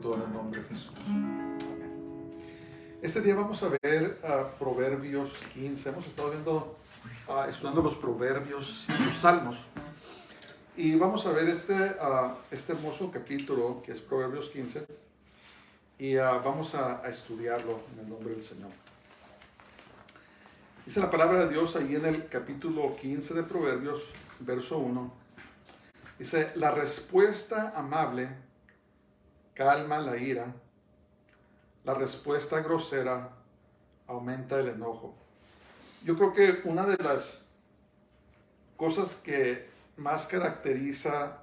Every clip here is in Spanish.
todo en el nombre de Jesús. Amén. Este día vamos a ver Proverbios 15. Hemos estado estudiando los Proverbios y los Salmos. Y vamos a ver este hermoso capítulo que es Proverbios 15. Y vamos a estudiarlo en el nombre del Señor. Dice la palabra de Dios ahí en el capítulo 15 de Proverbios, verso 1. Dice, la respuesta amable calma la ira, la respuesta grosera aumenta el enojo. Yo creo que una de las cosas que más caracteriza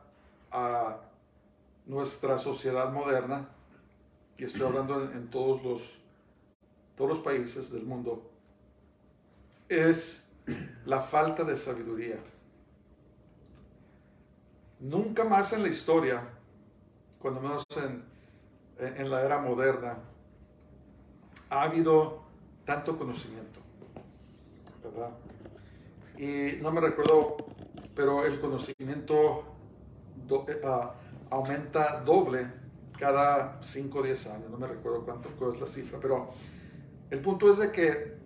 a nuestra sociedad moderna, y estoy hablando en todos los países del mundo, es la falta de sabiduría. Nunca más en la historia, cuando menos en la era moderna, ha habido tanto conocimiento, ¿verdad? Y no me recuerdo, pero el conocimiento aumenta doble cada 5 o 10 años. No me recuerdo cuál es la cifra, pero el punto es de que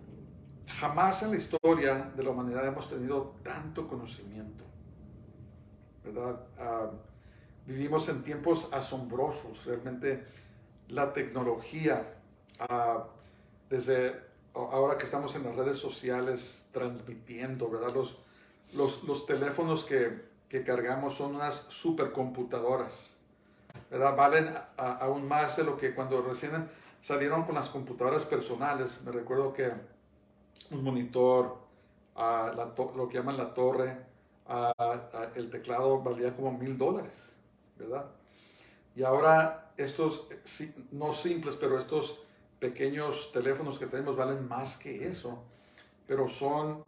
jamás en la historia de la humanidad hemos tenido tanto conocimiento, ¿verdad? Vivimos en tiempos asombrosos. Realmente la tecnología, desde ahora que estamos en las redes sociales transmitiendo, ¿verdad? Los teléfonos que cargamos son unas supercomputadoras, ¿verdad? Valen aún más de lo que cuando recién salieron con las computadoras personales. Me recuerdo que un monitor, lo que llaman la torre, el teclado valía como $1,000, ¿verdad? Y ahora estos, no simples, pero estos pequeños teléfonos que tenemos valen más que eso, pero son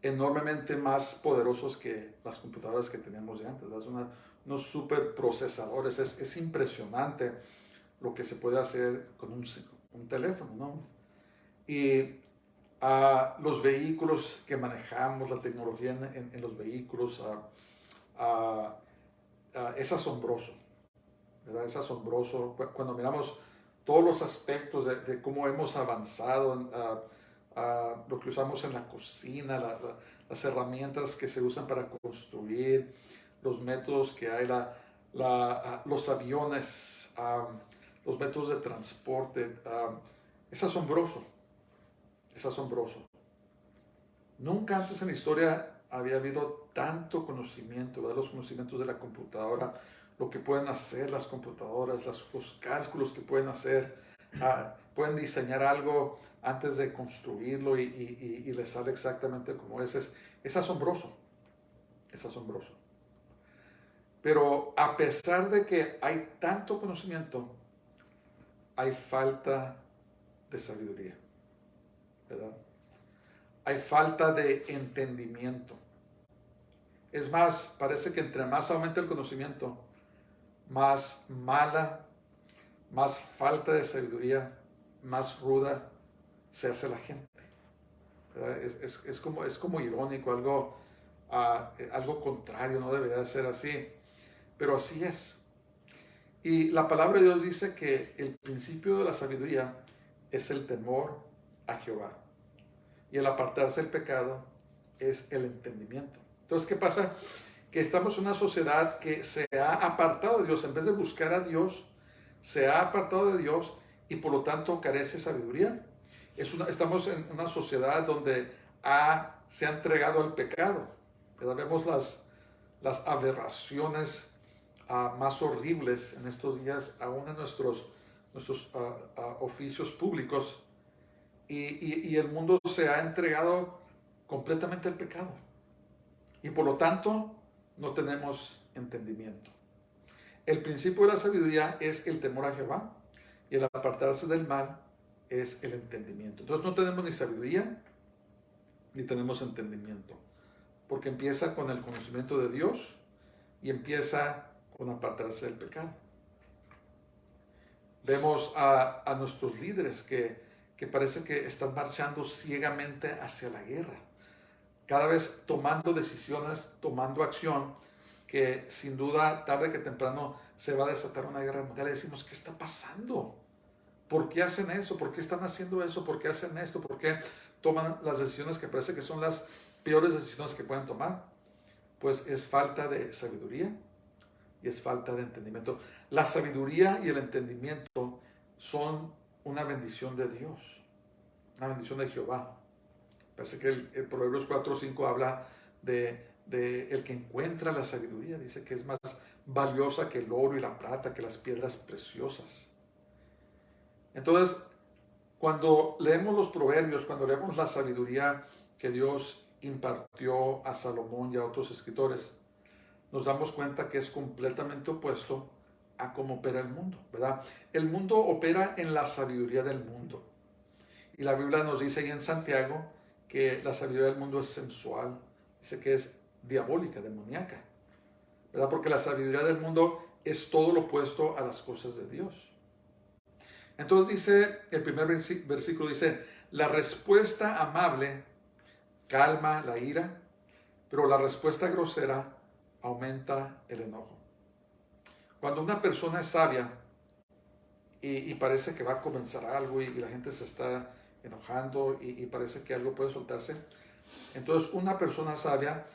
enormemente más poderosos que las computadoras que teníamos de antes, ¿verdad? Unos super procesadores. Es impresionante lo que se puede hacer con un teléfono, ¿no? Y los vehículos que manejamos, la tecnología en los vehículos, es asombroso, ¿verdad? Es asombroso cuando miramos todos los aspectos de cómo hemos avanzado en lo que usamos en la cocina, las herramientas que se usan para construir, los métodos que hay, los aviones, los métodos de transporte. Es asombroso, es asombroso. Nunca antes en la historia había habido tanto conocimiento, ¿verdad? Los conocimientos de la computadora, lo que pueden hacer las computadoras, los cálculos que pueden hacer. Pueden diseñar algo antes de construirlo y les sale exactamente como es. Es asombroso, es asombroso. Pero a pesar de que hay tanto conocimiento, hay falta de sabiduría, ¿verdad? Hay falta de entendimiento. Es más, parece que entre más aumenta el conocimiento, más mala, más falta de sabiduría, más ruda se hace la gente. Es como irónico, algo contrario, no debería de ser así, pero así es. Y la palabra de Dios dice que el principio de la sabiduría es el temor a Jehová, y el apartarse del pecado es el entendimiento. Entonces, ¿qué pasa? Que estamos en una sociedad que se ha apartado de Dios. En vez de buscar a Dios, se ha apartado de Dios y por lo tanto carece de sabiduría. Estamos en una sociedad donde se ha entregado al pecado, ¿verdad? Vemos las aberraciones más horribles en estos días, aún en nuestros oficios públicos, y el mundo se ha entregado completamente al pecado y por lo tanto no tenemos entendimiento. El principio de la sabiduría es el temor a Jehová, y el apartarse del mal es el entendimiento. Entonces no tenemos ni sabiduría ni tenemos entendimiento, porque empieza con el conocimiento de Dios y empieza con apartarse del pecado. Vemos a nuestros líderes que parece que están marchando ciegamente hacia la guerra, cada vez tomando decisiones, tomando acción, que sin duda tarde que temprano se va a desatar una guerra mundial. Y decimos, ¿qué está pasando? ¿Por qué hacen eso? ¿Por qué están haciendo eso? ¿Por qué hacen esto? ¿Por qué toman las decisiones que parece que son las peores decisiones que pueden tomar? Pues es falta de sabiduría y es falta de entendimiento. La sabiduría y el entendimiento son una bendición de Dios, una bendición de Jehová. Parece que el Proverbios 4:5 habla de el que encuentra la sabiduría. Dice que es más valiosa que el oro y la plata, que las piedras preciosas. Entonces, cuando leemos los proverbios, cuando leemos la sabiduría que Dios impartió a Salomón y a otros escritores, nos damos cuenta que es completamente opuesto a cómo opera el mundo, ¿verdad? El mundo opera en la sabiduría del mundo. Y la Biblia nos dice ahí en Santiago que la sabiduría del mundo es sensual, dice que es diabólica, demoníaca, ¿verdad? Porque la sabiduría del mundo es todo lo opuesto a las cosas de Dios. Entonces dice, el primer versículo dice, la respuesta amable calma la ira, pero la respuesta grosera aumenta el enojo. Cuando una persona es sabia y parece que va a comenzar algo y la gente se está enojando y parece que algo puede soltarse, entonces una persona sabia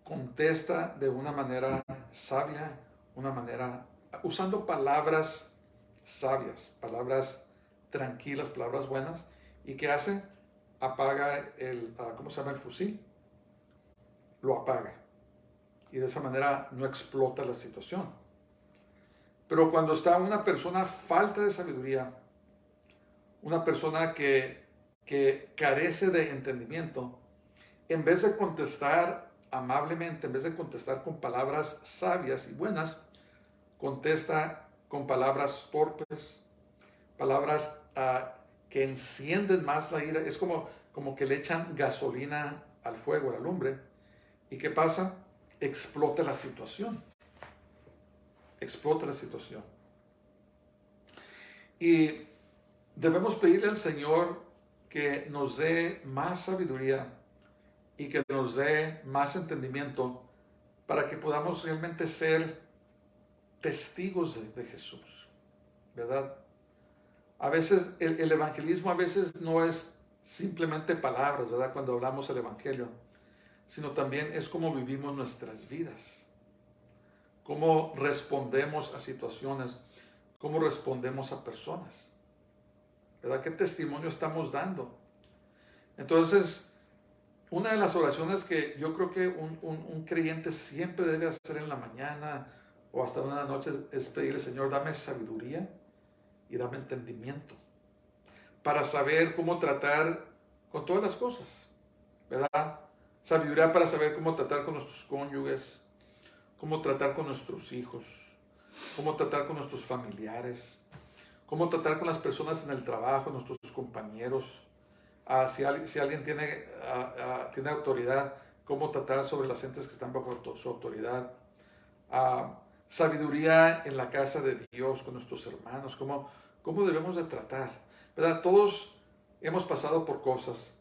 contesta de una manera sabia, una manera, usando palabras sabias, palabras tranquilas, palabras buenas. ¿Y qué hace? Apaga ¿cómo se llama? El fusil. Lo apaga. Y de esa manera no explota la situación. Pero cuando está una persona falta de sabiduría, una persona que carece de entendimiento, en vez de contestar amablemente, en vez de contestar con palabras sabias y buenas, contesta con palabras torpes, palabras que encienden más la ira. Es como que le echan gasolina al fuego, a la lumbre. ¿Y qué pasa? Explota la situación. Explota la situación. Y debemos pedirle al Señor que nos dé más sabiduría y que nos dé más entendimiento para que podamos realmente ser testigos de Jesús, ¿verdad? A veces el evangelismo a veces no es simplemente palabras, ¿verdad? Cuando hablamos del evangelio, sino también es cómo vivimos nuestras vidas, cómo respondemos a situaciones, cómo respondemos a personas, ¿verdad? ¿Qué testimonio estamos dando? Entonces, una de las oraciones que yo creo que un creyente siempre debe hacer en la mañana o hasta una noche es pedirle, Señor, dame sabiduría y dame entendimiento para saber cómo tratar con todas las cosas, ¿verdad? Sabiduría para saber cómo tratar con nuestros cónyuges, cómo tratar con nuestros hijos, cómo tratar con nuestros familiares, cómo tratar con las personas en el trabajo, nuestros compañeros. Si alguien tiene autoridad, cómo tratar sobre las gentes que están bajo su autoridad. Sabiduría en la casa de Dios con nuestros hermanos, cómo debemos de tratar, ¿verdad? Todos hemos pasado por cosas,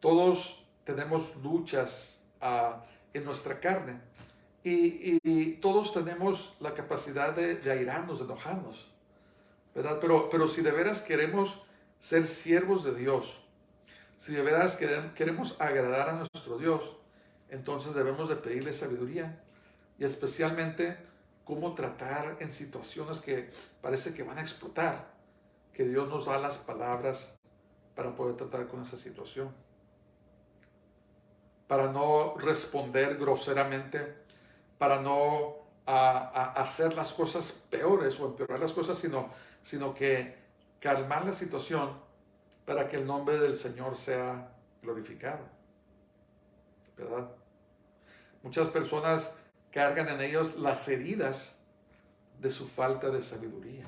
todos tenemos luchas en nuestra carne y todos tenemos la capacidad de airarnos, de enojarnos, ¿verdad? Pero si de veras queremos ser siervos de Dios, si de veras queremos agradar a nuestro Dios, entonces debemos de pedirle sabiduría y especialmente cómo tratar en situaciones que parece que van a explotar, que Dios nos da las palabras para poder tratar con esa situación, para no responder groseramente, para no hacer las cosas peores o empeorar las cosas, sino que calmar la situación para que el nombre del Señor sea glorificado, ¿verdad? Muchas personas cargan en ellos las heridas de su falta de sabiduría.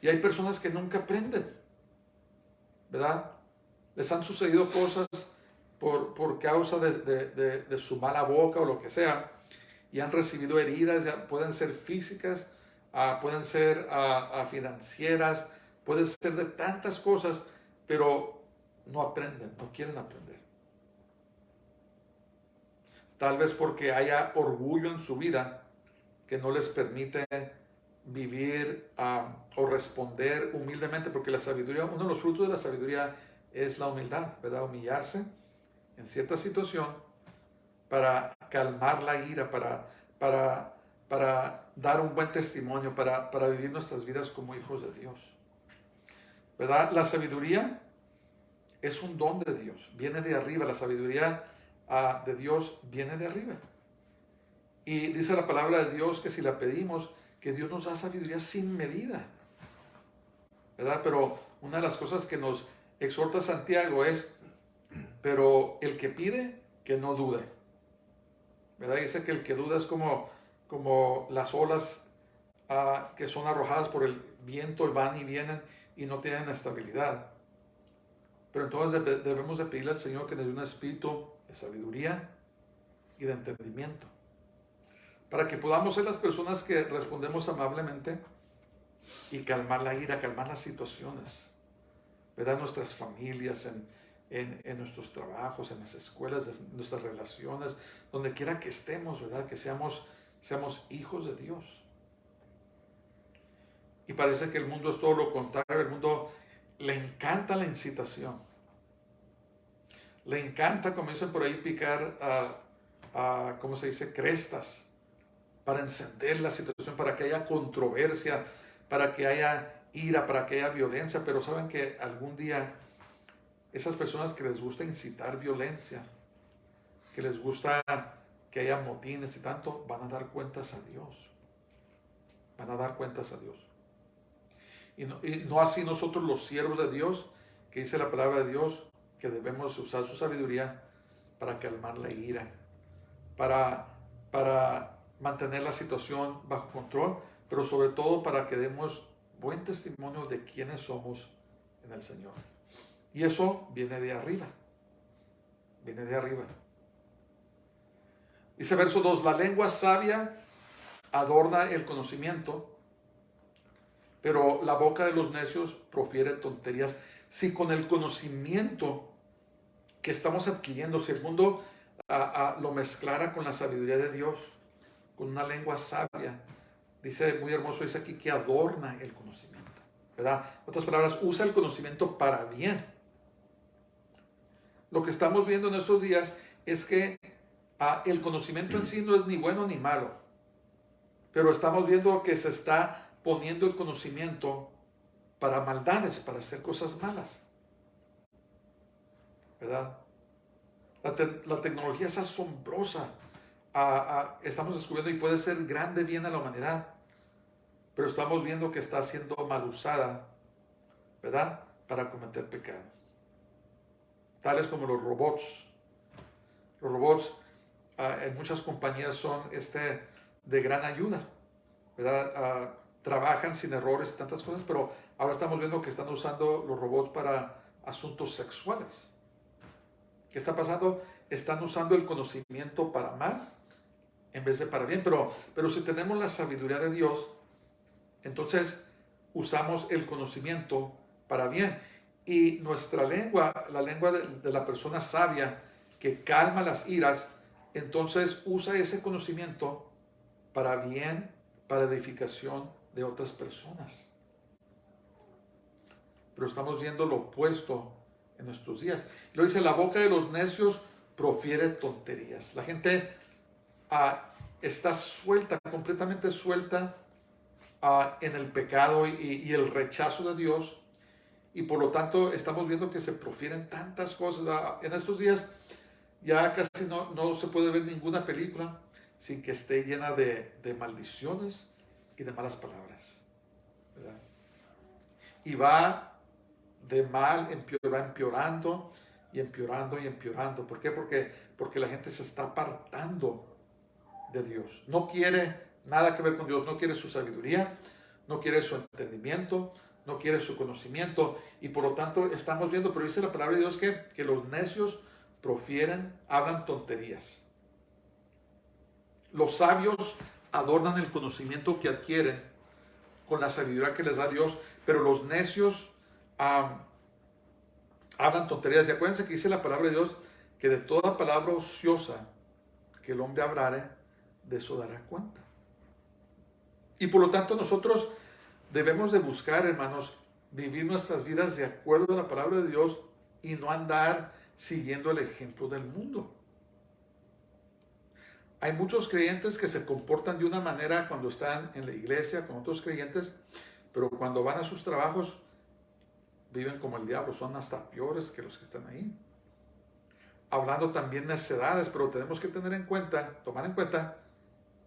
Y hay personas que nunca aprenden, ¿verdad? Les han sucedido cosas por causa de su mala boca o lo que sea, y han recibido heridas, ya pueden ser físicas, pueden ser financieras, pueden ser de tantas cosas, pero no aprenden, no quieren aprender. Tal vez porque haya orgullo en su vida que no les permite vivir o responder humildemente, porque la sabiduría, uno de los frutos de la sabiduría es la humildad, ¿verdad? Humillarse en cierta situación para calmar la ira, para dar un buen testimonio, para vivir nuestras vidas como hijos de Dios, ¿verdad? La sabiduría es un don de Dios, viene de arriba, la sabiduría de Dios viene de arriba. Y dice la palabra de Dios que si la pedimos, que Dios nos da sabiduría sin medida, ¿verdad? Pero una de las cosas que nos exhorta Santiago es, pero el que pide, que no dude, ¿verdad? Dice que el que duda es como las olas que son arrojadas por el viento y van y vienen y no tienen estabilidad. Pero entonces debemos de pedirle al Señor que nos dé un espíritu de sabiduría y de entendimiento, para que podamos ser las personas que respondemos amablemente y calmar la ira, calmar las situaciones, ¿verdad? En nuestras familias, en nuestros trabajos, en las escuelas, en nuestras relaciones, donde quiera que estemos, ¿verdad? Que seamos hijos de Dios. Y parece que el mundo es todo lo contrario. El mundo le encanta la incitación. Le encanta, como dicen por ahí, picar, ¿cómo se dice? Crestas, para encender la situación, para que haya controversia, para que haya ira, para que haya violencia. Pero saben que algún día esas personas que les gusta incitar violencia, que les gusta que haya motines y tanto, van a dar cuentas a Dios. Van a dar cuentas a Dios. Y no así nosotros los siervos de Dios, que dice la palabra de Dios, que debemos usar su sabiduría para calmar la ira, para mantener la situación bajo control, pero sobre todo para que demos buen testimonio de quiénes somos en el Señor. Y eso viene de arriba. Viene de arriba. Dice verso 2, la lengua sabia adorna el conocimiento, pero la boca de los necios profiere tonterías. Si con el conocimiento que estamos adquiriendo, si el mundo lo mezclara con la sabiduría de Dios, con una lengua sabia, dice muy hermoso, dice aquí que adorna el conocimiento, ¿verdad? En otras palabras, usa el conocimiento para bien. Lo que estamos viendo en estos días es que el conocimiento en sí no es ni bueno ni malo, pero estamos viendo que se está poniendo el conocimiento para maldades, para hacer cosas malas, ¿verdad? La tecnología es asombrosa. Estamos descubriendo y puede ser grande bien a la humanidad, pero estamos viendo que está siendo mal usada, ¿verdad? Para cometer pecado. Tales como los robots. Los robots en muchas compañías son de gran ayuda, ¿verdad? Trabajan sin errores y tantas cosas, pero ahora estamos viendo que están usando los robots para asuntos sexuales. ¿Qué está pasando? Están usando el conocimiento para mal en vez de para bien. Pero si tenemos la sabiduría de Dios, entonces usamos el conocimiento para bien. Y nuestra lengua, la lengua de la persona sabia que calma las iras, entonces usa ese conocimiento para bien, para edificación de otras personas. Pero estamos viendo lo opuesto en nuestros días. Lo dice, la boca de los necios profiere tonterías. La gente está suelta, completamente suelta en el pecado y el rechazo de Dios. Y por lo tanto estamos viendo que se profieren tantas cosas. En estos días ya casi no se puede ver ninguna película sin que esté llena de maldiciones y de malas palabras, ¿verdad? Y va de mal, va empeorando y empeorando y empeorando. ¿Por qué? Porque la gente se está apartando de Dios. No quiere nada que ver con Dios, no quiere su sabiduría, no quiere su entendimiento, no quiere su conocimiento. Y por lo tanto estamos viendo, pero dice la palabra de Dios que los necios hablan tonterías. Los sabios adornan el conocimiento que adquieren con la sabiduría que les da Dios, pero los necios hablan tonterías. Y acuérdense que dice la palabra de Dios que de toda palabra ociosa que el hombre hablare, de eso dará cuenta. Y por lo tanto nosotros debemos de buscar, hermanos, vivir nuestras vidas de acuerdo a la palabra de Dios y no andar siguiendo el ejemplo del mundo. Hay muchos creyentes que se comportan de una manera cuando están en la iglesia con otros creyentes, pero cuando van a sus trabajos viven como el diablo, son hasta peores que los que están ahí. Hablando también necedades, pero tenemos que tomar en cuenta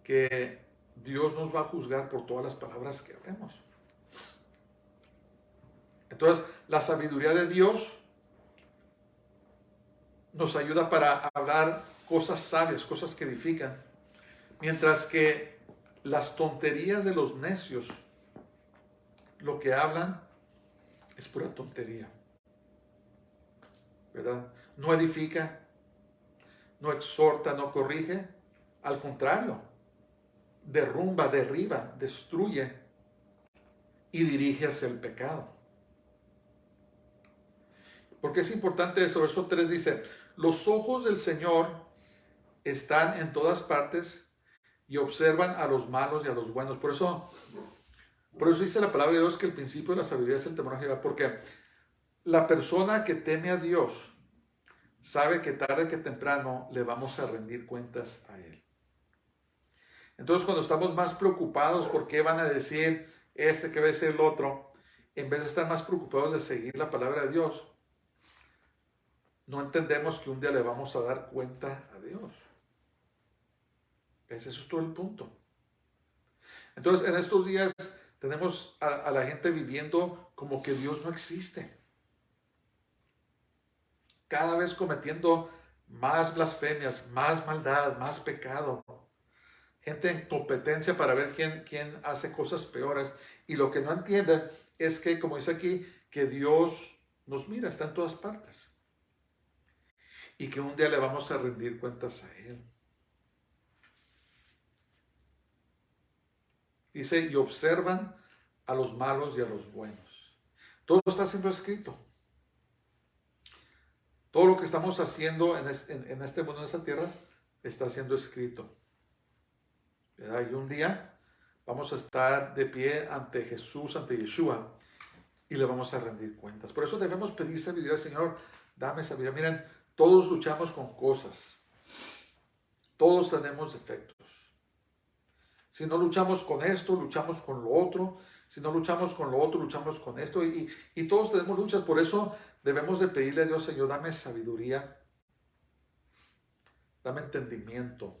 que Dios nos va a juzgar por todas las palabras que hablemos. Entonces, la sabiduría de Dios nos ayuda para hablar cosas sabias, cosas que edifican, mientras que las tonterías de los necios, lo que hablan es pura tontería, ¿verdad? No edifica, no exhorta, no corrige, al contrario, derrumba, derriba, destruye y dirige hacia el pecado. Porque es importante esto. Verso 3 dice: los ojos del Señor están en todas partes y observan a los malos y a los buenos. Por eso dice la palabra de Dios que el principio de la sabiduría es el temor a Jehová, porque la persona que teme a Dios sabe que tarde que temprano le vamos a rendir cuentas a Él. Entonces, cuando estamos más preocupados por qué van a decir este, qué va a decir el otro, en vez de estar más preocupados de seguir la palabra de Dios, no entendemos que un día le vamos a dar cuenta a Dios. Ese es todo el punto. Entonces, en estos días tenemos a la gente viviendo como que Dios no existe. Cada vez cometiendo más blasfemias, más maldad, más pecado. Gente en competencia para ver quién hace cosas peores. Y lo que no entienden es que, como dice aquí, que Dios nos mira, está en todas partes. Y que un día le vamos a rendir cuentas a Él. Dice, y observan a los malos y a los buenos. Todo está siendo escrito. Todo lo que estamos haciendo en este mundo, en esta tierra, está siendo escrito. ¿Verdad? Y un día vamos a estar de pie ante Jesús, ante Yeshua, y le vamos a rendir cuentas. Por eso debemos pedir sabiduría al Señor. Dame sabiduría. Miren, todos luchamos con cosas. Todos tenemos defectos. Si no luchamos con esto, luchamos con lo otro. Si no luchamos con lo otro, luchamos con esto. Y todos tenemos luchas. Por eso debemos de pedirle a Dios: Señor, dame sabiduría. Dame entendimiento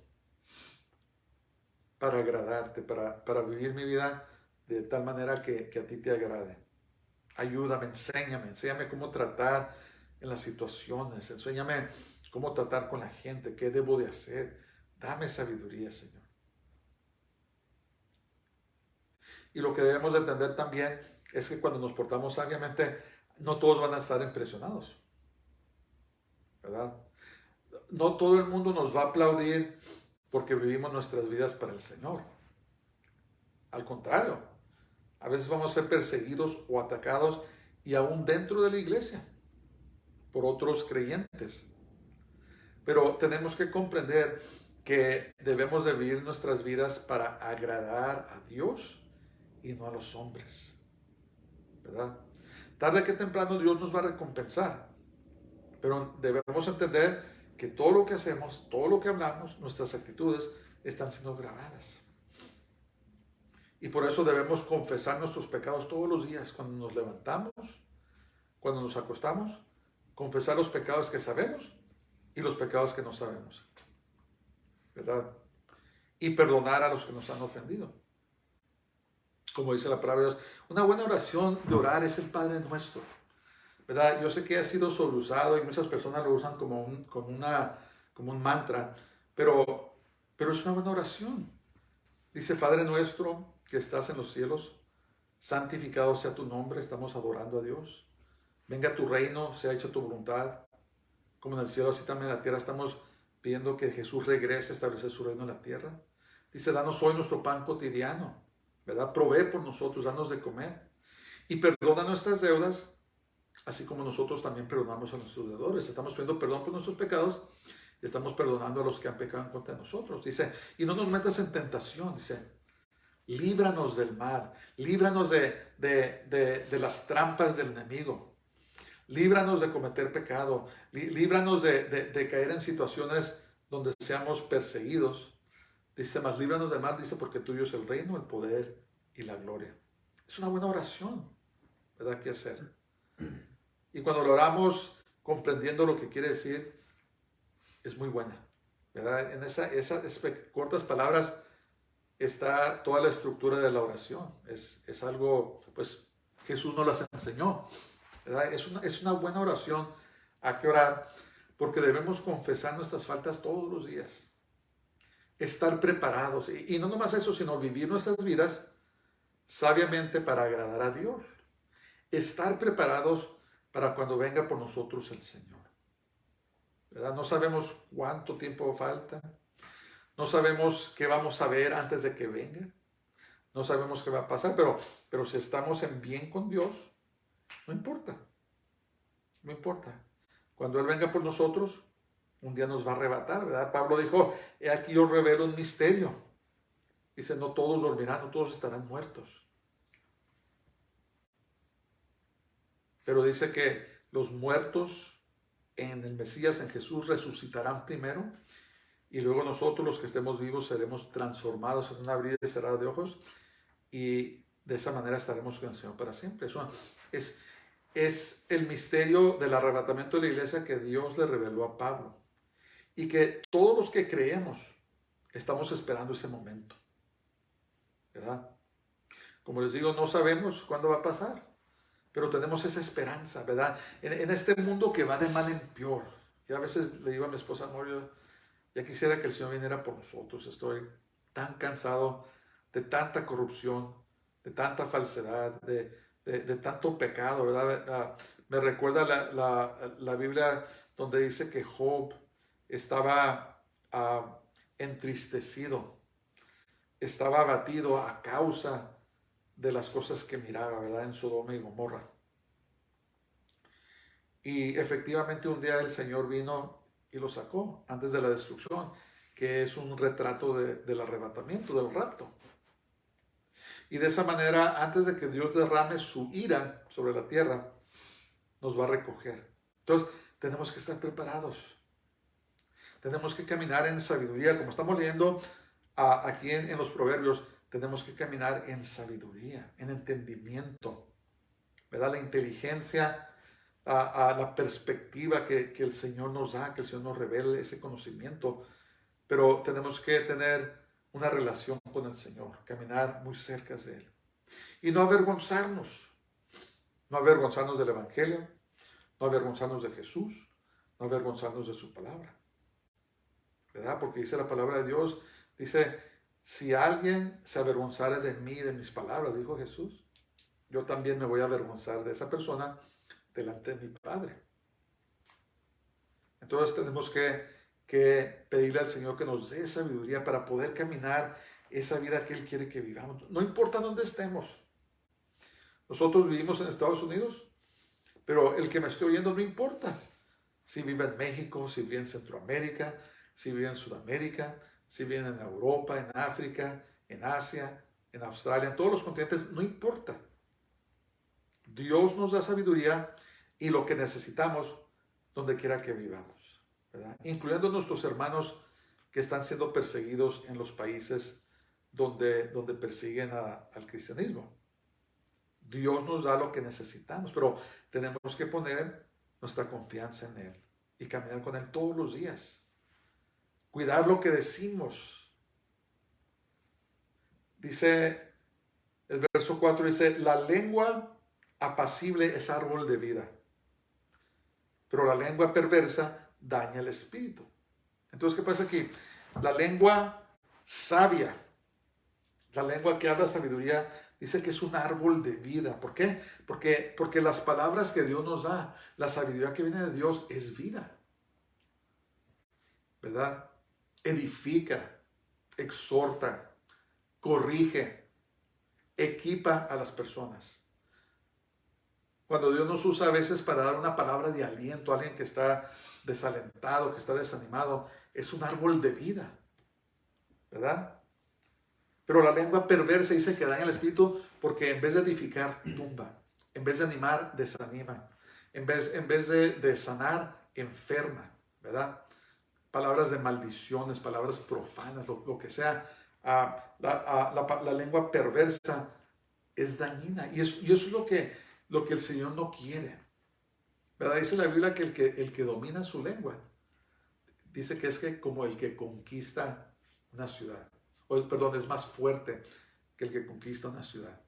para agradarte, para vivir mi vida de tal manera que a ti te agrade. Ayúdame, enséñame cómo tratar en las situaciones. Enséñame cómo tratar con la gente, qué debo de hacer. Dame sabiduría, Señor. Y lo que debemos de entender también es que cuando nos portamos sabiamente, no todos van a estar impresionados, ¿verdad? No todo el mundo nos va a aplaudir porque vivimos nuestras vidas para el Señor. Al contrario, a veces vamos a ser perseguidos o atacados, y aún dentro de la iglesia, por otros creyentes. Pero tenemos que comprender que debemos de vivir nuestras vidas para agradar a Dios y no a los hombres, ¿verdad? Tarde que temprano Dios nos va a recompensar, pero debemos entender que todo lo que hacemos, todo lo que hablamos, nuestras actitudes están siendo grabadas. Y por eso debemos confesar nuestros pecados todos los días, cuando nos levantamos, cuando nos acostamos, confesar los pecados que sabemos y los pecados que no sabemos, ¿verdad? Y perdonar a los que nos han ofendido. Como dice la palabra de Dios, una buena oración de orar es el Padre Nuestro, ¿verdad? Yo sé que ha sido sobreusado y muchas personas lo usan como un mantra, pero es una buena oración. Dice: Padre nuestro que estás en los cielos, santificado sea tu nombre. Estamos adorando a Dios. Venga tu reino, sea hecha tu voluntad, como en el cielo, así también en la tierra. Estamos pidiendo que Jesús regrese a establecer su reino en la tierra. Dice: danos hoy nuestro pan cotidiano, ¿verdad? Provee por nosotros, danos de comer. Y perdona nuestras deudas, así como nosotros también perdonamos a nuestros deudores. Estamos pidiendo perdón por nuestros pecados y estamos perdonando a los que han pecado en contra de nosotros. Dice: y no nos metas en tentación, dice, líbranos del mal, líbranos de las trampas del enemigo, líbranos de cometer pecado, líbranos de caer en situaciones donde seamos perseguidos. Dice, más líbranos del mal, dice, porque tuyo es el reino, el poder y la gloria. Es una buena oración, ¿verdad? ¿Qué hacer? Y cuando lo oramos comprendiendo lo que quiere decir, es muy buena, ¿verdad? En esas cortas palabras está toda la estructura de la oración. Es algo, pues, Jesús nos las enseñó, ¿verdad? Es una buena oración a que orar, porque debemos confesar nuestras faltas todos los días. Estar preparados, y no nomás eso, sino vivir nuestras vidas sabiamente para agradar a Dios. Estar preparados para cuando venga por nosotros el Señor, ¿verdad? No sabemos cuánto tiempo falta, no sabemos qué vamos a ver antes de que venga, no sabemos qué va a pasar, pero si estamos en bien con Dios, no importa, no importa. Cuando Él venga por nosotros, un día nos va a arrebatar, ¿verdad? Pablo dijo, he aquí yo revelo un misterio. Dice, no todos dormirán, no todos estarán muertos. Pero dice que los muertos en el Mesías, en Jesús, resucitarán primero, y luego nosotros los que estemos vivos seremos transformados en un abrir y cerrar de ojos, y de esa manera estaremos con el Señor para siempre. Eso es el misterio del arrebatamiento de la iglesia que Dios le reveló a Pablo, y que todos los que creemos estamos esperando ese momento, ¿verdad? Como les digo, no sabemos cuándo va a pasar, pero tenemos esa esperanza, ¿verdad? En este mundo que va de mal en peor. Y a veces le digo a mi esposa, amor, yo ya quisiera que el Señor viniera por nosotros. Estoy tan cansado de tanta corrupción, de tanta falsedad, de tanto pecado, ¿verdad? Me recuerda la Biblia donde dice que Job estaba entristecido, estaba abatido a causa de las cosas que miraba, ¿verdad? En Sodoma y Gomorra. Y efectivamente un día el Señor vino y lo sacó antes de la destrucción, que es un retrato del arrebatamiento, del rapto. Y de esa manera, antes de que Dios derrame su ira sobre la tierra, nos va a recoger. Entonces, tenemos que estar preparados. Tenemos que caminar en sabiduría, como estamos leyendo aquí en los Proverbios. Tenemos que caminar en sabiduría, en entendimiento, ¿verdad? La inteligencia, a la perspectiva que el Señor nos da, que el Señor nos revele ese conocimiento. Pero tenemos que tener una relación con el Señor, caminar muy cerca de Él. Y no avergonzarnos del Evangelio, no avergonzarnos de Jesús, no avergonzarnos de su palabra, ¿verdad? Porque dice la palabra de Dios, dice, si alguien se avergonzara de mí, de mis palabras, dijo Jesús, yo también me voy a avergonzar de esa persona delante de mi Padre. Entonces tenemos que pedirle al Señor que nos dé sabiduría para poder caminar esa vida que Él quiere que vivamos. No importa dónde estemos. Nosotros vivimos en Estados Unidos, pero el que me esté oyendo no importa. Si vive en México, si vive en Centroamérica, si vive en Sudamérica, si vive en Europa, en África, en Asia, en Australia, en todos los continentes, no importa. Dios nos da sabiduría y lo que necesitamos donde quiera que vivamos, ¿verdad? Incluyendo nuestros hermanos que están siendo perseguidos en los países donde persiguen al cristianismo. Dios nos da lo que necesitamos, pero tenemos que poner nuestra confianza en Él y caminar con Él todos los días. Cuidar lo que decimos. Dice el verso 4, dice, la lengua apacible es árbol de vida, pero la lengua perversa daña el espíritu. Entonces, ¿qué pasa aquí? La lengua sabia, la lengua que habla sabiduría, dice que es un árbol de vida. ¿Por qué? Porque las palabras que Dios nos da, la sabiduría que viene de Dios es vida, ¿verdad? Edifica, exhorta, corrige, equipa a las personas. Cuando Dios nos usa a veces para dar una palabra de aliento a alguien que está desalentado, que está desanimado, es un árbol de vida, ¿verdad? Pero la lengua perversa dice que daña el espíritu porque en vez de edificar, tumba. En vez de animar, desanima. En vez de sanar, enferma, ¿verdad? Palabras de maldiciones, palabras profanas, lo que sea. La lengua perversa es dañina. Y eso es lo que el Señor no quiere. ¿Verdad? Dice la Biblia que el que domina su lengua, dice que es que como el que conquista una ciudad. Perdón, es más fuerte que el que conquista una ciudad.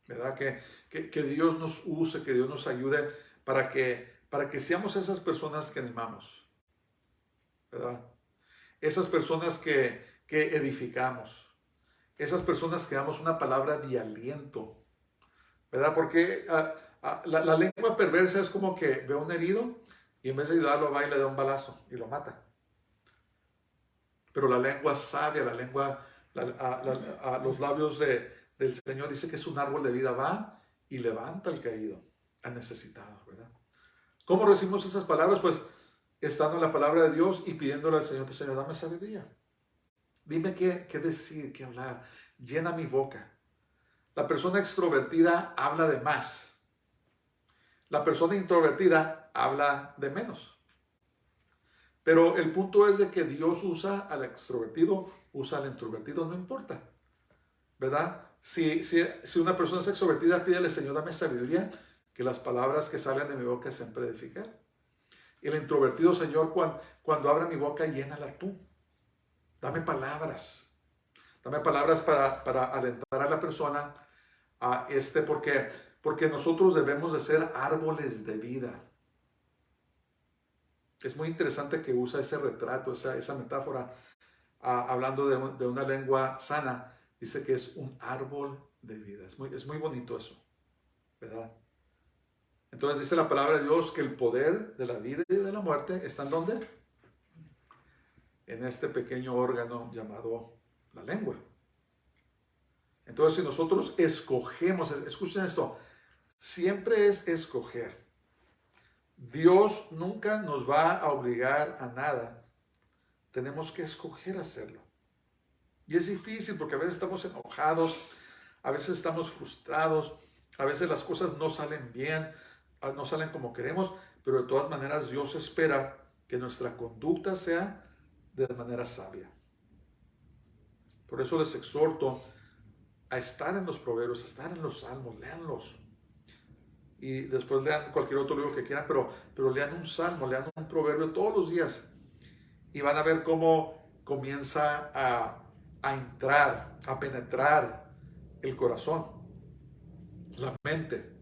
¿Verdad? Que Dios nos use, que Dios nos ayude para que seamos esas personas que animamos. ¿Verdad? Esas personas que edificamos. Esas personas que damos una palabra de aliento. ¿Verdad? Porque la lengua perversa es como que ve a un herido y en vez de ayudarlo va y le da un balazo y lo mata. Pero la lengua sabia, la lengua, los labios del Señor dice que es un árbol de vida, va y levanta al caído, al necesitado, ¿verdad? ¿Cómo recibimos esas palabras? Pues estando en la palabra de Dios y pidiéndole al Señor, Señor, dame sabiduría. Dime qué decir, qué hablar. Llena mi boca. La persona extrovertida habla de más. La persona introvertida habla de menos. Pero el punto es de que Dios usa al extrovertido, usa al introvertido, no importa, ¿verdad? Si una persona es extrovertida, pídele, Señor, dame sabiduría, que las palabras que salen de mi boca siempre edifican. Y el introvertido, Señor, cuando abra mi boca, llénala tú. Dame palabras. Dame palabras para alentar a la persona, porque nosotros debemos de ser árboles de vida. Es muy interesante que usa ese retrato, esa metáfora, hablando de una lengua sana. Dice que es un árbol de vida. Es muy bonito eso, ¿verdad? Entonces dice la palabra de Dios que el poder de la vida y de la muerte está ¿en dónde? En este pequeño órgano llamado la lengua. Entonces si nosotros escogemos, escuchen esto, siempre es escoger. Dios nunca nos va a obligar a nada. Tenemos que escoger hacerlo. Y es difícil porque a veces estamos enojados, a veces estamos frustrados, a veces las cosas no salen bien, no salen como queremos, pero de todas maneras Dios espera que nuestra conducta sea de manera sabia. Por eso les exhorto a estar en los proverbios, a estar en los salmos, léanlos. Y después lean cualquier otro libro que quieran, pero lean un salmo, lean un proverbio todos los días. Y van a ver cómo comienza a entrar, a penetrar el corazón, la mente.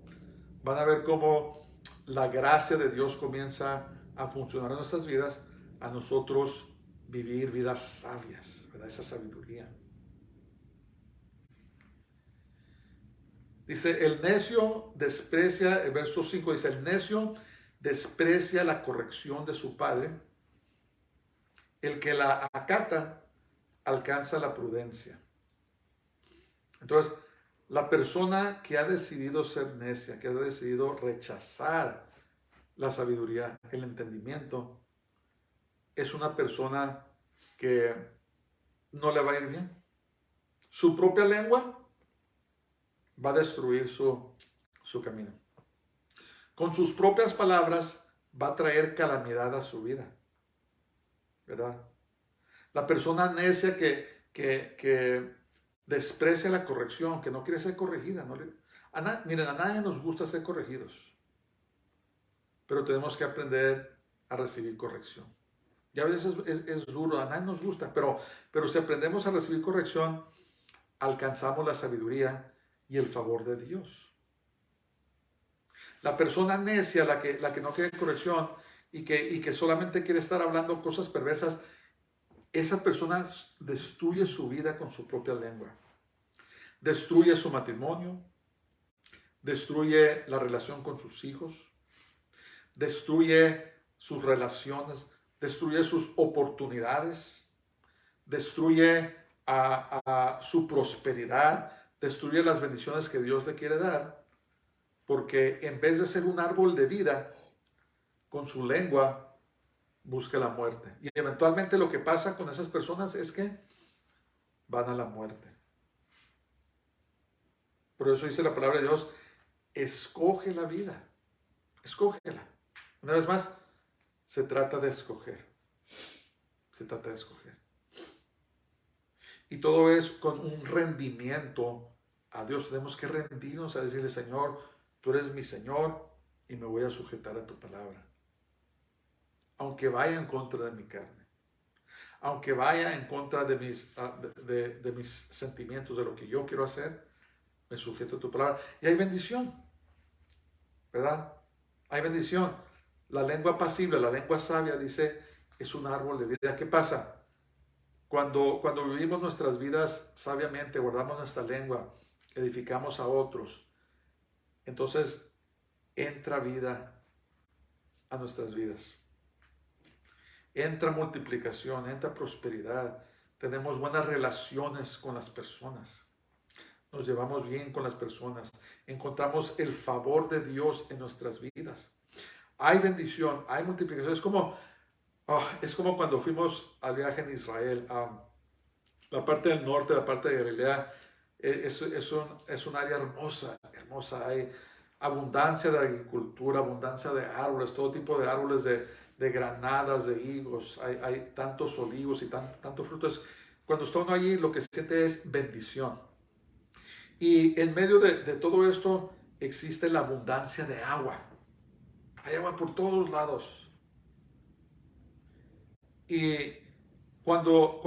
Van a ver cómo la gracia de Dios comienza a funcionar en nuestras vidas, a nosotros vivir vidas sabias, ¿verdad? Esa sabiduría. Dice, el necio desprecia, el verso 5 dice, el necio desprecia la corrección de su padre, el que la acata alcanza la prudencia. Entonces, la persona que ha decidido ser necia, que ha decidido rechazar la sabiduría, el entendimiento, es una persona que no le va a ir bien. Su propia lengua va a destruir su camino. Con sus propias palabras va a traer calamidad a su vida, ¿verdad? La persona necia que desprecia la corrección, que no quiere ser corregida. Miren, a nadie nos gusta ser corregidos, pero tenemos que aprender a recibir corrección. Y a veces es duro, a nadie nos gusta, pero si aprendemos a recibir corrección, alcanzamos la sabiduría y el favor de Dios. La persona necia, la que no quiere corrección y que solamente quiere estar hablando cosas perversas, esa persona destruye su vida con su propia lengua. Destruye su matrimonio, destruye la relación con sus hijos, destruye sus relaciones, destruye sus oportunidades, destruye su prosperidad, destruye las bendiciones que Dios le quiere dar, porque en vez de ser un árbol de vida, con su lengua busca la muerte. Y eventualmente lo que pasa con esas personas es que van a la muerte. Por eso dice la palabra de Dios, escoge la vida, escógela. Una vez más, se trata de escoger, se trata de escoger. Y todo es con un rendimiento a Dios. Tenemos que rendirnos a decirle, Señor, tú eres mi Señor y me voy a sujetar a tu palabra. Aunque vaya en contra de mi carne, aunque vaya en contra de mis sentimientos, de lo que yo quiero hacer, me sujeto a tu palabra. Y hay bendición, ¿verdad? Hay bendición. La lengua apacible, la lengua sabia, dice, es un árbol de vida. ¿Qué pasa? Cuando vivimos nuestras vidas sabiamente, guardamos nuestra lengua, edificamos a otros, entonces entra vida a nuestras vidas. Entra multiplicación, entra prosperidad. Tenemos buenas relaciones con las personas. Nos llevamos bien con las personas. Encontramos el favor de Dios en nuestras vidas. Hay bendición, hay multiplicación. Es como cuando fuimos al viaje en Israel, la parte del norte, la parte de Galilea. Es un área hermosa, hermosa. Hay abundancia de agricultura, abundancia de árboles, todo tipo de árboles de granadas, de higos. Hay tantos olivos y tantos frutos. Cuando está uno allí, lo que siente es bendición. Y en medio de todo esto existe la abundancia de agua. Hay agua por todos lados. Y cuando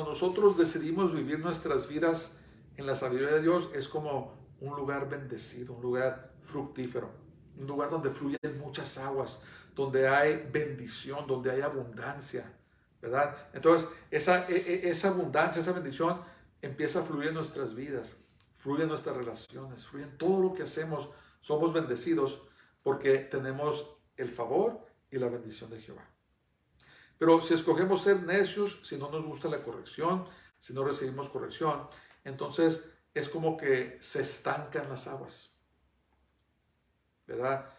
nosotros decidimos vivir nuestras vidas en la sabiduría de Dios, es como un lugar bendecido, un lugar fructífero, un lugar donde fluyen muchas aguas, donde hay bendición, donde hay abundancia, ¿verdad? Entonces, esa abundancia, esa bendición empieza a fluir en nuestras vidas, fluye en nuestras relaciones, fluye en todo lo que hacemos. Somos bendecidos porque tenemos el favor y la bendición de Jehová. Pero si escogemos ser necios, si no nos gusta la corrección, si no recibimos corrección, entonces es como que se estancan las aguas, ¿verdad?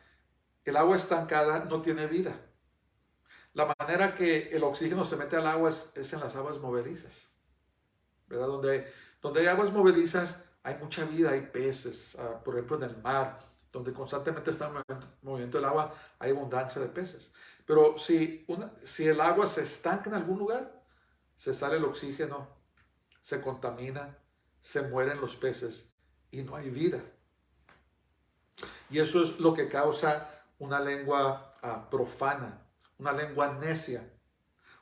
El agua estancada no tiene vida. La manera que el oxígeno se mete al agua es en las aguas movedizas, ¿verdad? Donde hay aguas movedizas hay mucha vida, hay peces, por ejemplo en el mar, donde constantemente está en movimiento el agua, hay abundancia de peces. Pero si el agua se estanca en algún lugar, se sale el oxígeno, se contamina, se mueren los peces y no hay vida. Y eso es lo que causa una lengua profana, una lengua necia.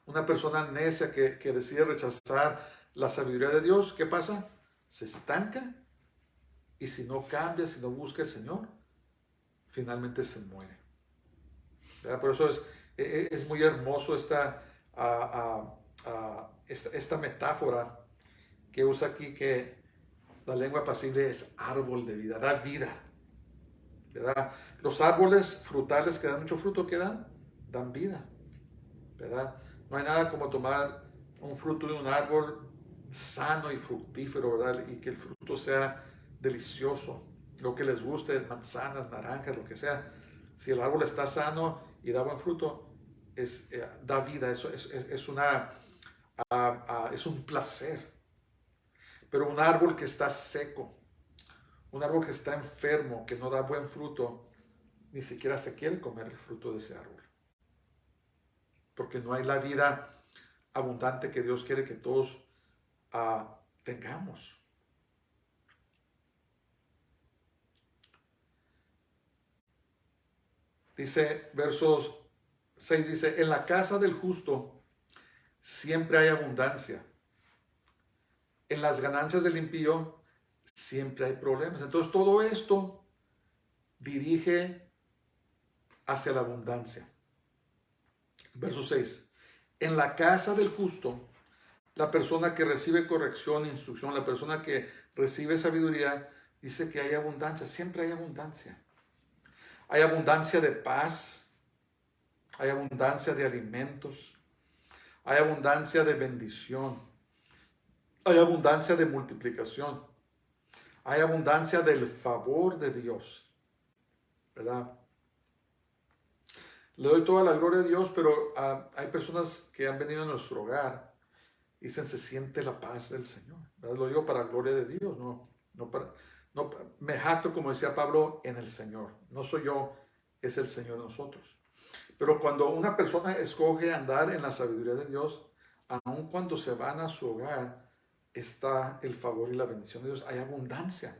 Una persona necia que decide rechazar la sabiduría de Dios, ¿qué pasa? Se estanca y si no cambia, si no busca el Señor, finalmente se muere. ¿Verdad? Por eso es muy hermoso esta metáfora que usa aquí, que la lengua apacible es árbol de vida, da vida, ¿verdad? Los árboles frutales que dan mucho fruto, ¿qué dan? Dan vida, ¿verdad? No hay nada como tomar un fruto de un árbol sano y fructífero, ¿verdad? Y que el fruto sea delicioso, lo que les guste, manzanas, naranjas, lo que sea. Si el árbol está sano y da buen fruto, da vida, es un placer. Pero un árbol que está seco, un árbol que está enfermo, que no da buen fruto, ni siquiera se quiere comer el fruto de ese árbol. Porque no hay la vida abundante que Dios quiere que todos tengamos. Dice, versos 6, dice, en la casa del justo siempre hay abundancia. En las ganancias del impío siempre hay problemas. Entonces todo esto dirige hacia la abundancia. Verso 6. En la casa del justo, la persona que recibe corrección, instrucción, la persona que recibe sabiduría, dice que hay abundancia, siempre hay abundancia. Hay abundancia de paz, hay abundancia de alimentos, hay abundancia de bendición, hay abundancia de multiplicación, hay abundancia del favor de Dios, ¿verdad? Le doy toda la gloria a Dios, pero hay personas que han venido a nuestro hogar y dicen, se siente la paz del Señor, ¿verdad? Lo digo para la gloria de Dios, no No, me jacto, como decía Pablo, en el Señor. No soy yo, es el Señor en nosotros. Pero cuando una persona escoge andar en la sabiduría de Dios, aun cuando se van a su hogar, está el favor y la bendición de Dios. Hay abundancia,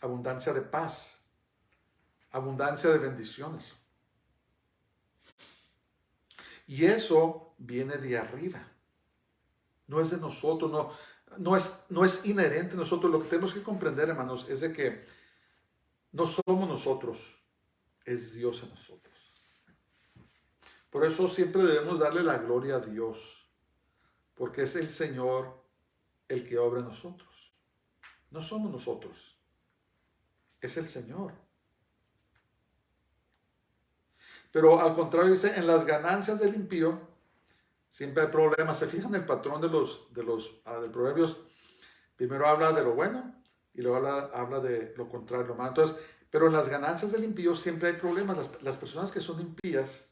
abundancia de paz, abundancia de bendiciones. Y eso viene de arriba. No es de nosotros, no es inherente a nosotros. Lo que tenemos que comprender, hermanos, es de que no somos nosotros, es Dios en nosotros. Por eso siempre debemos darle la gloria a Dios, porque es el Señor el que obra en nosotros. No somos nosotros, es el Señor. Pero al contrario, dice, en las ganancias del impío siempre hay problemas. Se fijan el patrón de Proverbios. Primero habla de lo bueno y luego habla de lo contrario, lo malo. Entonces, pero en las ganancias del impío siempre hay problemas. Las personas que son impías,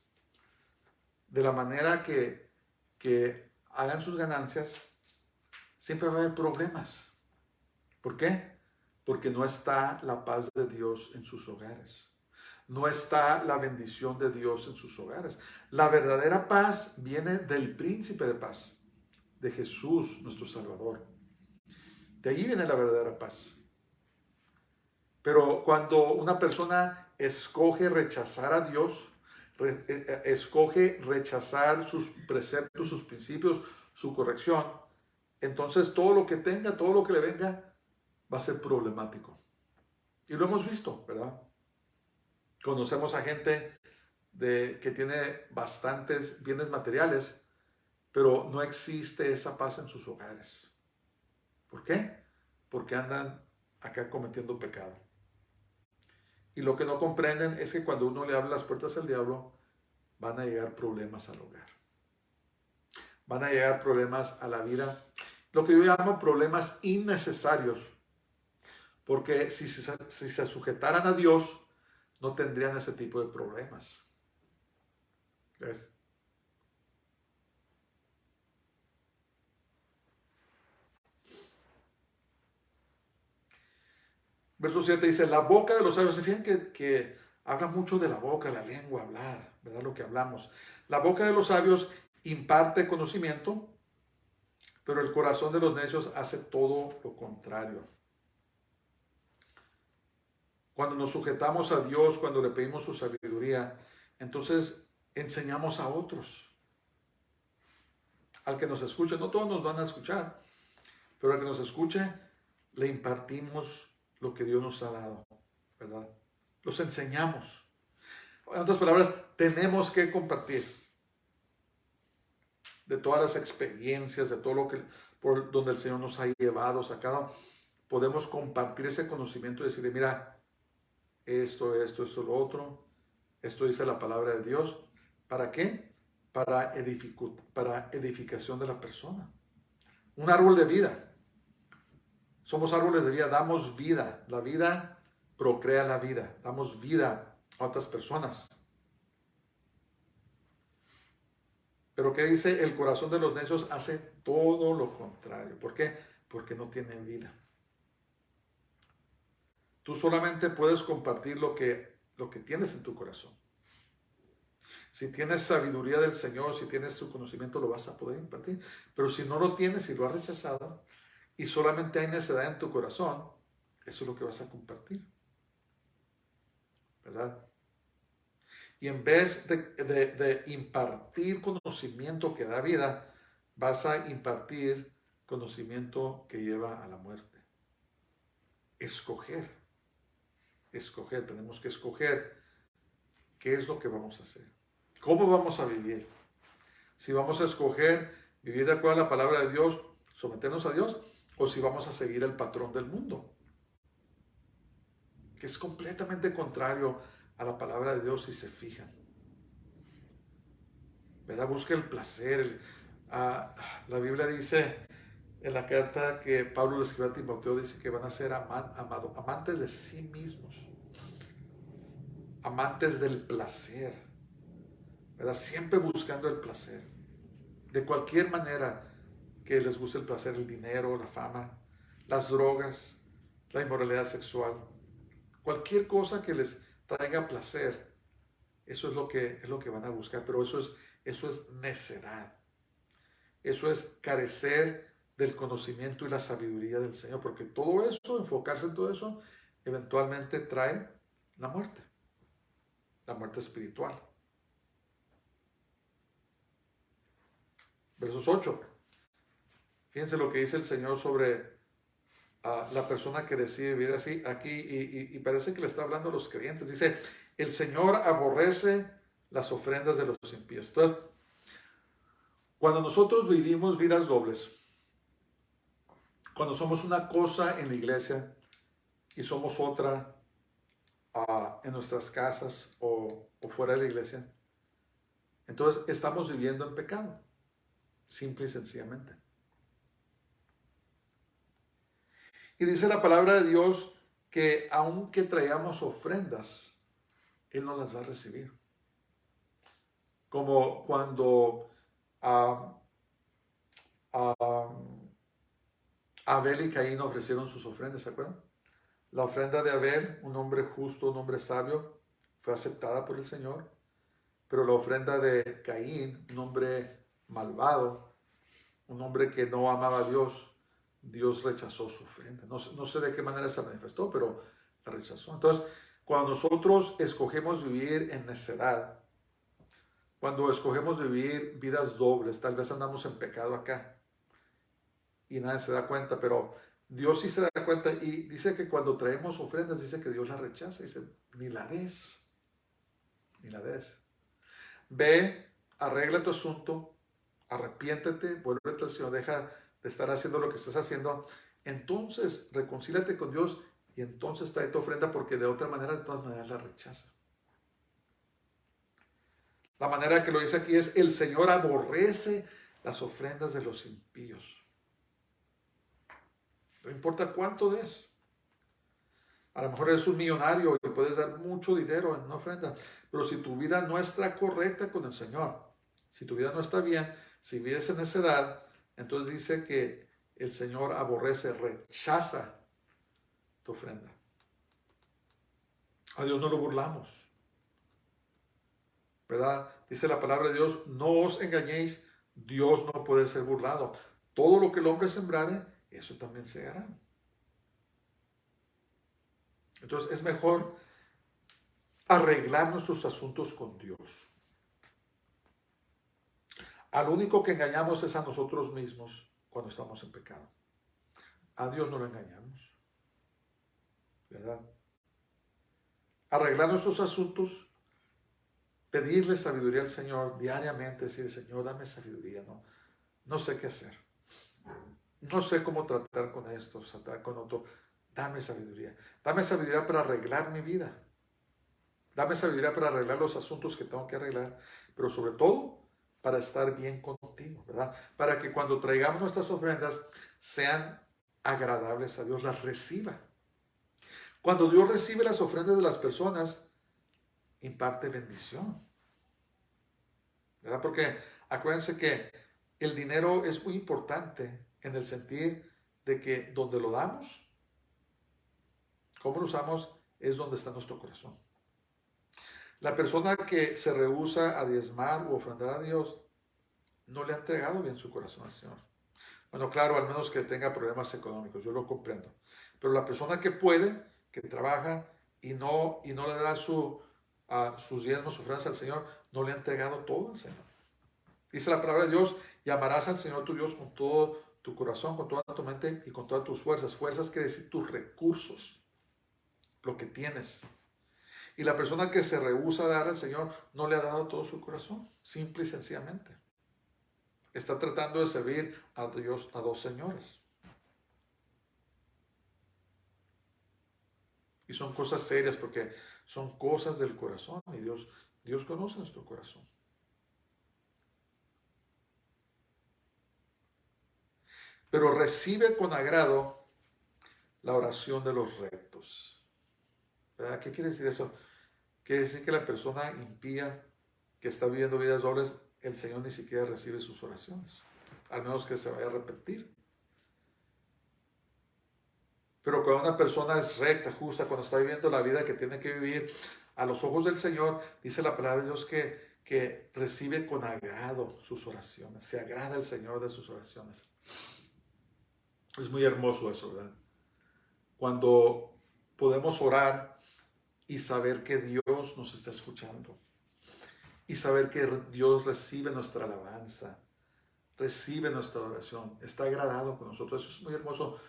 de la manera que hagan sus ganancias, siempre va a haber problemas. ¿Por qué? Porque no está la paz de Dios en sus hogares. No está la bendición de Dios en sus hogares. La verdadera paz viene del príncipe de paz, de Jesús, nuestro Salvador. De allí viene la verdadera paz. Pero cuando una persona escoge rechazar a Dios, escoge rechazar sus preceptos, sus principios, su corrección, entonces todo lo que tenga, todo lo que le venga, va a ser problemático. Y lo hemos visto, ¿verdad? Conocemos a gente que tiene bastantes bienes materiales, pero no existe esa paz en sus hogares. ¿Por qué? Porque andan acá cometiendo pecado. Y lo que no comprenden es que cuando uno le abre las puertas al diablo, van a llegar problemas al hogar. Van a llegar problemas a la vida, lo que yo llamo problemas innecesarios, porque si se sujetaran a Dios, no tendrían ese tipo de problemas. ¿Ves? Verso 7 dice, la boca de los sabios. Se fijan que habla mucho de la boca, la lengua, hablar, ¿verdad? Lo que hablamos. La boca de los sabios imparte conocimiento, pero el corazón de los necios hace todo lo contrario. Cuando nos sujetamos a Dios, cuando le pedimos su sabiduría, entonces enseñamos a otros. Al que nos escuche, no todos nos van a escuchar, pero al que nos escuche, le impartimos lo que Dios nos ha dado, ¿verdad? Los enseñamos. En otras palabras, tenemos que compartir de todas las experiencias, de todo lo que, por donde el Señor nos ha llevado, sacado. Podemos compartir ese conocimiento y decirle, mira, esto, lo otro. Esto dice la palabra de Dios. ¿Para qué? Para edificación de la persona. Un árbol de vida. Somos árboles de vida, damos vida. La vida procrea la vida. Damos vida a otras personas. Pero ¿qué dice? El corazón de los necios hace todo lo contrario. ¿Por qué? Porque no tienen vida. Tú solamente puedes compartir lo que tienes en tu corazón. Si tienes sabiduría del Señor, si tienes su conocimiento, lo vas a poder impartir. Pero si no lo tienes y lo has rechazado, y solamente hay necedad en tu corazón, eso es lo que vas a compartir. ¿Verdad? Y en vez de impartir conocimiento que da vida, vas a impartir conocimiento que lleva a la muerte. Escoger. Tenemos que escoger qué es lo que vamos a hacer. ¿Cómo vamos a vivir? Si vamos a escoger vivir de acuerdo a la palabra de Dios, someternos a Dios, o si vamos a seguir el patrón del mundo, que es completamente contrario a la palabra de Dios si se fijan. ¿Verdad? Busca el placer. La Biblia dice en la carta que Pablo le escribió a Timoteo, dice que van a ser amantes de sí mismos, amantes del placer, ¿verdad? Siempre buscando el placer, de cualquier manera que les guste el placer, el dinero, la fama, las drogas, la inmoralidad sexual, cualquier cosa que les traiga placer, eso es lo que van a buscar, pero eso es necedad. Eso es carecer del conocimiento y la sabiduría del Señor, porque todo eso, enfocarse en todo eso, eventualmente trae la muerte espiritual. Versos 8. Fíjense lo que dice el Señor sobre la persona que decide vivir así aquí, y parece que le está hablando a los creyentes. Dice, el Señor aborrece las ofrendas de los impíos. Entonces, cuando nosotros vivimos vidas dobles, cuando somos una cosa en la iglesia y somos otra en nuestras casas o fuera de la iglesia, entonces estamos viviendo en pecado, simple y sencillamente. Y dice la palabra de Dios que aunque traigamos ofrendas, Él no las va a recibir. Como cuando Abel y Caín ofrecieron sus ofrendas, ¿se acuerdan? La ofrenda de Abel, un hombre justo, un hombre sabio, fue aceptada por el Señor, pero la ofrenda de Caín, un hombre malvado, un hombre que no amaba a Dios, Dios rechazó su ofrenda. No sé de qué manera se manifestó, pero la rechazó. Entonces, cuando nosotros escogemos vivir en necedad, cuando escogemos vivir vidas dobles, tal vez andamos en pecado acá y nadie se da cuenta, pero Dios sí se da cuenta y dice que cuando traemos ofrendas, dice que Dios la rechaza. Dice, ni la des, ni la des. Ve, arregla tu asunto, arrepiéntete, vuélvete al Señor, deja de estar haciendo lo que estás haciendo. Entonces, reconcíliate con Dios y entonces trae tu ofrenda, porque de otra manera, de todas maneras, la rechaza. La manera que lo dice aquí es, el Señor aborrece las ofrendas de los impíos. No importa cuánto des. A lo mejor eres un millonario y puedes dar mucho dinero en una ofrenda, pero si tu vida no está correcta con el Señor, si tu vida no está bien, si vives en necedad, entonces dice que el Señor aborrece, rechaza tu ofrenda. A Dios no lo burlamos, ¿verdad? Dice la palabra de Dios, no os engañéis, Dios no puede ser burlado. Todo lo que el hombre sembrare, eso también segará. Entonces es mejor arreglar nuestros asuntos con Dios. Al único que engañamos es a nosotros mismos cuando estamos en pecado. A Dios no lo engañamos, ¿verdad? Arreglar nuestros asuntos, pedirle sabiduría al Señor diariamente, decir, Señor, dame sabiduría, no sé qué hacer. No sé cómo tratar con esto, tratar con otro. Dame sabiduría. Dame sabiduría para arreglar mi vida. Dame sabiduría para arreglar los asuntos que tengo que arreglar, pero sobre todo para estar bien contigo, ¿verdad? Para que cuando traigamos nuestras ofrendas sean agradables a Dios, las reciba. Cuando Dios recibe las ofrendas de las personas, imparte bendición, ¿verdad? Porque acuérdense que el dinero es muy importante en el sentido de que donde lo damos, cómo lo usamos, es donde está nuestro corazón. La persona que se rehúsa a diezmar o ofrendar a Dios no le ha entregado bien su corazón al Señor. Bueno, claro, al menos que tenga problemas económicos, yo lo comprendo. Pero la persona que puede, que trabaja y no le da sus diezmos, sus ofrendas al Señor, no le ha entregado todo al Señor. Dice la palabra de Dios, y amarás al Señor tu Dios con todo tu corazón, con toda tu mente y con todas tus fuerzas. Fuerzas quiere decir tus recursos, lo que tienes. Y la persona que se rehúsa a dar al Señor no le ha dado todo su corazón, simple y sencillamente. Está tratando de servir a Dios, a dos señores. Y son cosas serias porque son cosas del corazón y Dios conoce nuestro corazón. Pero recibe con agrado la oración de los rectos. ¿Verdad? ¿Qué quiere decir eso? Quiere decir que la persona impía que está viviendo vidas dobles, el Señor ni siquiera recibe sus oraciones, al menos que se vaya a arrepentir. Pero cuando una persona es recta, justa, cuando está viviendo la vida que tiene que vivir a los ojos del Señor, dice la palabra de Dios que recibe con agrado sus oraciones. Se agrada el Señor de sus oraciones. Es muy hermoso eso, ¿verdad? Cuando podemos orar y saber que Dios nos está escuchando. Y saber que Dios recibe nuestra alabanza, recibe nuestra oración, está agradado con nosotros. Eso es muy hermoso.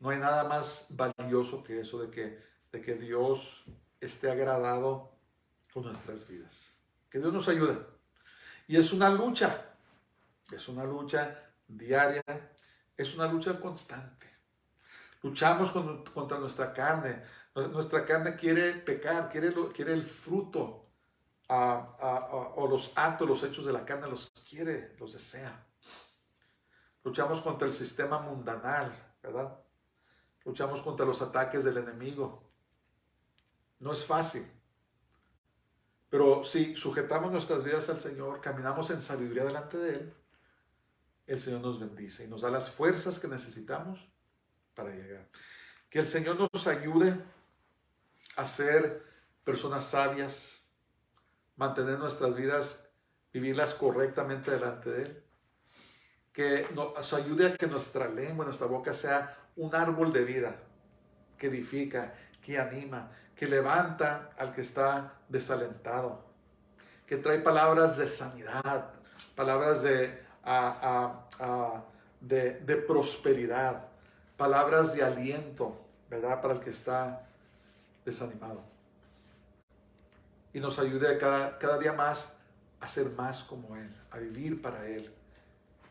No hay nada más valioso que eso, de que Dios esté agradado con nuestras vidas. Que Dios nos ayude. Y es una lucha diaria, es una lucha constante. Luchamos contra nuestra carne. Nuestra carne quiere pecar, quiere el fruto o los actos, los hechos de la carne, los quiere, los desea. Luchamos contra el sistema mundanal, ¿verdad? Luchamos contra los ataques del enemigo. No es fácil. Pero si sujetamos nuestras vidas al Señor, caminamos en sabiduría delante de Él, el Señor nos bendice y nos da las fuerzas que necesitamos para llegar. Que el Señor nos ayude a ser personas sabias, mantener nuestras vidas, vivirlas correctamente delante de Él. Que nos ayude a que nuestra lengua, nuestra boca sea un árbol de vida que edifica, que anima, que levanta al que está desalentado, que trae palabras de sanidad, palabras de prosperidad, palabras de aliento, ¿verdad? Para el que está desanimado. Y nos ayude cada día más a ser más como Él, a vivir para Él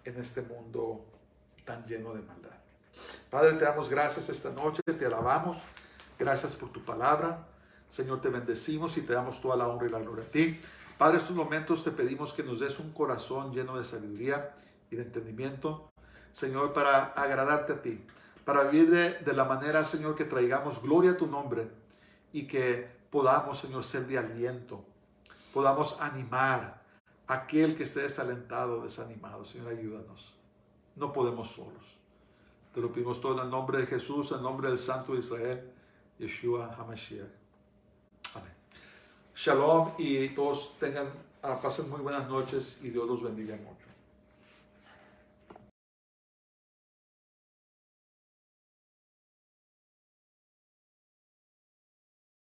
en este mundo tan lleno de maldad. Padre, te damos gracias esta noche, te alabamos. Gracias por tu palabra. Señor, te bendecimos y te damos toda la honra y la gloria a ti. Padre, en estos momentos te pedimos que nos des un corazón lleno de sabiduría y de entendimiento, Señor, para agradarte a ti, para vivir de la manera, Señor, que traigamos gloria a tu nombre y que podamos, Señor, ser de aliento, podamos animar a aquel que esté desalentado, desanimado. Señor, ayúdanos. No podemos solos. Te lo pedimos todo en el nombre de Jesús, en el nombre del Santo de Israel, Yeshua HaMashiach. Amén. Shalom y todos pasen muy buenas noches y Dios los bendiga mucho.